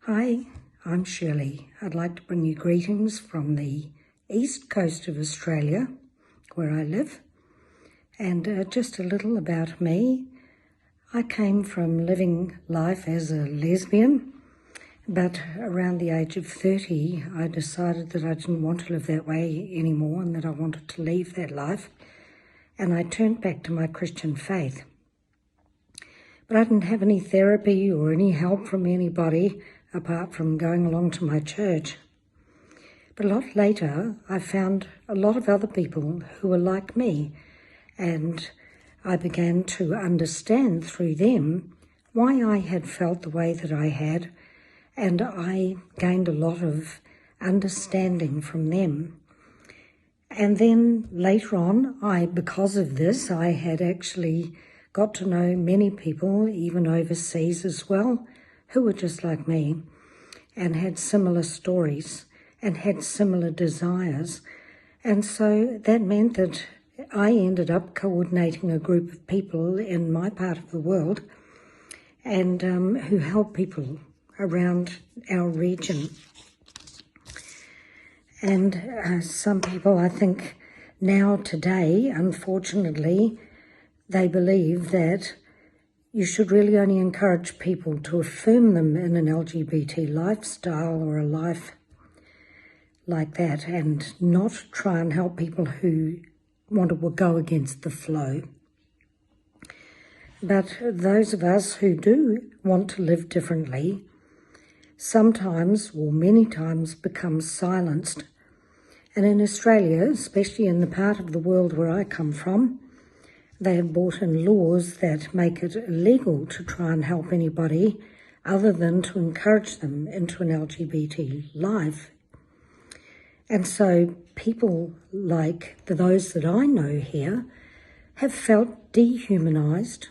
Hi, I'm Shelley. I'd like to bring you greetings from the east coast of Australia, where I live, and just a little about me. I came from living life as a lesbian, but around the age of 30, I decided that I didn't want to live that way anymore and that I wanted to leave that life, and I turned back to my Christian faith. But I didn't have any therapy or any help from anybody apart from going along to my church. But a lot later, I found a lot of other people who were like me, and I began to understand through them why I had felt the way that I had, and I gained a lot of understanding from them. And then later on, because of this, I had actually got to know many people, even overseas as well, who were just like me and had similar stories and had similar desires. And so that meant that I ended up coordinating a group of people in my part of the world and who help people around our region. And some people, I think, now today, unfortunately, they believe that you should really only encourage people to affirm them in an LGBT lifestyle or a life like that, and not try and help people who want to go against the flow. But those of us who do want to live differently sometimes, or many times, become silenced. And in Australia, especially in the part of the world where I come from, they have brought in laws that make it illegal to try and help anybody other than to encourage them into an LGBT life. And so people like those that I know here have felt dehumanised,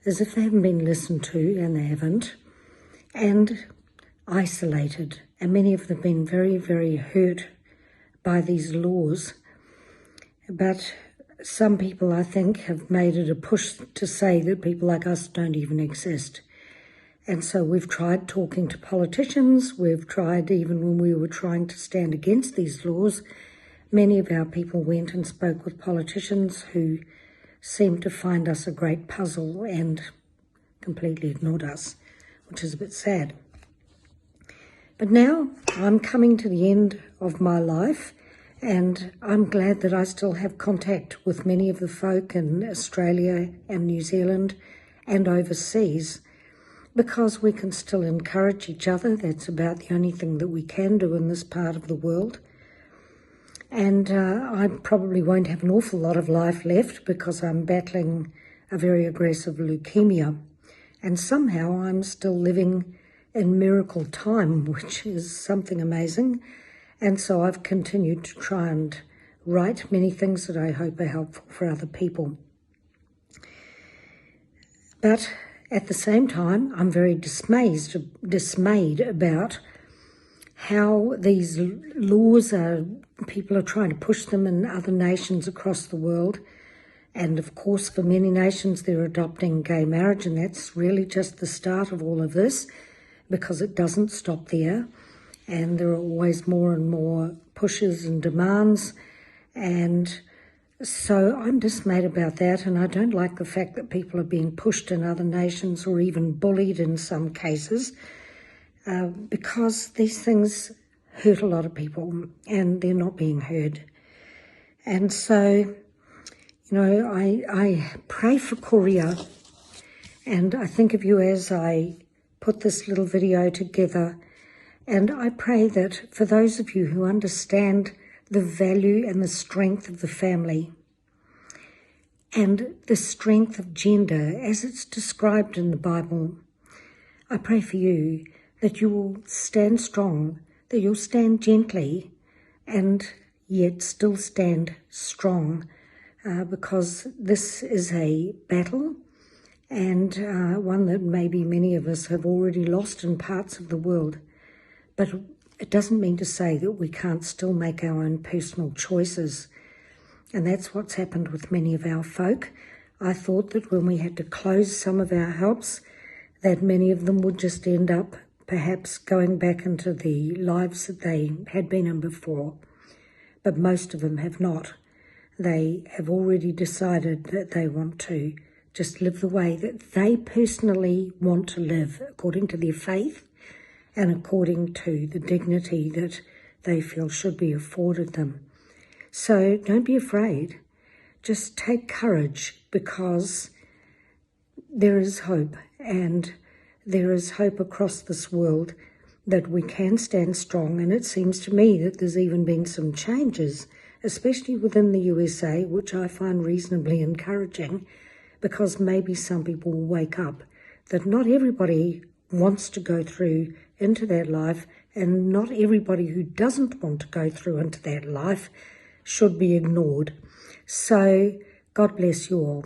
as if they haven't been listened to, and they haven't, and isolated. And many of them have been very, very hurt by these laws. But some people, I think, have made it a push to say that people like us don't even exist. And so we've tried talking to politicians, we've tried, even when we were trying to stand against these laws, many of our people went and spoke with politicians who seemed to find us a great puzzle and completely ignored us, which is a bit sad. But now I'm coming to the end of my life, and I'm glad that I still have contact with many of the folk in Australia and New Zealand and overseas, because we can still encourage each other. That's about the only thing that we can do in this part of the world. And I probably won't have an awful lot of life left because I'm battling a very aggressive leukemia. And somehow I'm still living in miracle time, which is something amazing. And so I've continued to try and write many things that I hope are helpful for other people. But at the same time, I'm very dismayed about how these laws people are trying to push them in other nations across the world. And of course, for many nations, they're adopting gay marriage, and that's really just the start of all of this, because it doesn't stop there. And there are always more and more pushes and demands. And so I'm dismayed about that, and I don't like the fact that people are being pushed in other nations or even bullied in some cases, because these things hurt a lot of people and they're not being heard. And so, I pray for Korea, and I think of you as I put this little video together. And I pray that for those of you who understand the value and the strength of the family and the strength of gender as it's described in the Bible, I pray for you that you will stand strong, that you'll stand gently and yet still stand strong, because this is a battle, and one that maybe many of us have already lost in parts of the world. But it doesn't mean to say that we can't still make our own personal choices. And that's what's happened with many of our folk. I thought that when we had to close some of our helps, that many of them would just end up perhaps going back into the lives that they had been in before, but most of them have not. They have already decided that they want to just live the way that they personally want to live, according to their faith and according to the dignity that they feel should be afforded them. So don't be afraid. Just take courage, because there is hope, and there is hope across this world that we can stand strong. And it seems to me that there's even been some changes, especially within the USA, which I find reasonably encouraging, because maybe some people will wake up that not everybody wants to go through into that life, and not everybody who doesn't want to go through into that life should be ignored. So God bless you all.